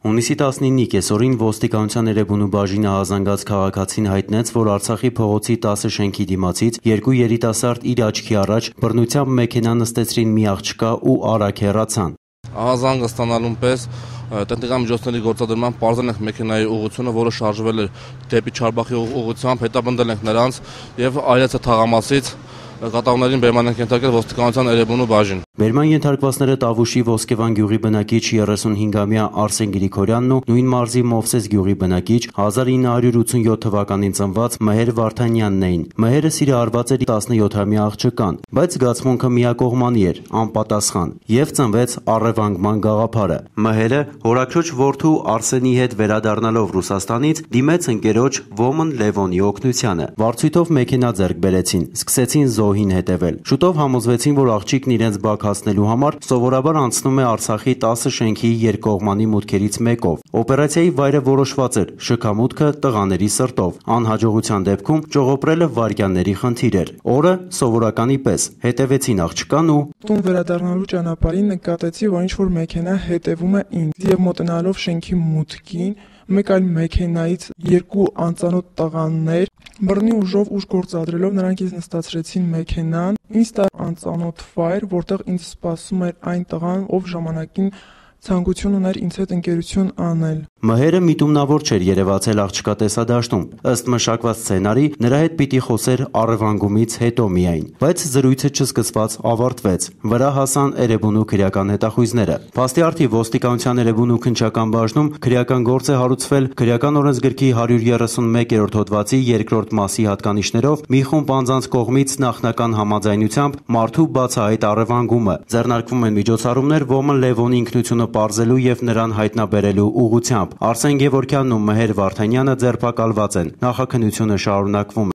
Հունիսի 19-ի կեսօրին ոստիկանության Էրեբունու բաժինը հազանգած քաղաքացին հայտնեց, որ Արցախի փողոցի 10 շենքի դիմացից երկու երիտասարդ իր աչքի առաջ բռնությամբ մեքենա նստեցրին մի աղջկա ու արագ հեռացան։ Ահազանգը ստանալուն պես տեխնիկական միջոցների գործադրման պարզել ենք մեքենայի ուղղությունը, որը շարժվել էր դեպի Չարբախի ուղղությամբ, հետապնդել ենք նրանց եւ այլեցը թաղամասից կատաղներին բերման ենք ենթարկել ոստիկանության Էրեբունու բաժին։ Բերման ենթարկվածները Տավուշի Ոսկեվան գյուղի բնակիչ 35-ամյա Արսեն Գրիգորյանն ու նույն մարզի Մովսես գյուղի բնակիչ 1987 թվականին ծնված Մհեր Վարդանյանն էին։ Մհերը սիրահարված էր 17-ամյա աղջկան, բայց զգացմունքը միակողմանի էր, անպատասխան, եւ ծնվեց առևանգման գաղափարը։ Մհերը հորաքրոջ որդու Արսենի հետ վերադառնալով Ռուսաստանից դիմեց ընկերոջ Ոմն Լևոնի օգնությանը։ Վարձույթով մեքենա ձեռք բերեցին, սկսեցին զոհին հետևել։ Շուտով համոզվեցին, որ աղջիկն իրենց բակ հասնելու համար սովորաբար անցնում է Արցախի 10 շենքի երկկողմանի մուտքերից մեկով։ Օպերացիայի վայրը որոշված էր՝ շքամուտքը տղաների սրտով։ Անհաջողության դեպքում ճողոպրելը վայրկյանների խնդիր էր։ Օրը սովորականի պես հետևեցին աղջկան ու տուն վերադառնալու ճանապարհին նկատեցի, որ ինչ-որ մեքենա հետևում է ինձ եւ մոտենալով շենքի մուտքին մեկ այլ մեքենայից երկու անծանոթ տղաներ բռնի ուժով ուժ գործադրելով նրանք ինձ նստացրեցին մեքենան, ինձ տա անծանոթ վայր, որտեղ ինձ սպասում էր այն տղան, ով ժամանակին ցանկություն ուներ ինձ հետ ընկերություն անել։ Մհերը միտումնավոր չէր երևացել աղջկա տեսադաշտում։ Ըստ մշակված սցենարի, նրա հետ պիտի խոսեր առևանգումից հետո միայն, բայց զրույցը չսկսված ավարտվեց։ Վրա հասան Էրեբունու քրեական հետախույզները։ Փաստի արդի ոստիկանության Էրեբունու քննչական բաժնում քրեական գործ է հարուցվել քրեական օրենսգրքի 131-րդ հոդվածի 2-րդ մասի հատկանիշներով մի խումբ անձանց կողմից նախնական համաձայնությամբ մարդու բացահայտ առևանգումը։ Ձեռնարկվում են միջոցառումներ Ոմն Լևոնի ինքնությունը պարզելու եւ նրան հայտնաբերելու ուղղությամբ։ Արսեն Գևորգյանն ու Մհեր Վարդանյանը ձերբակալված են։ Նախաքննությունը շարունակվում է։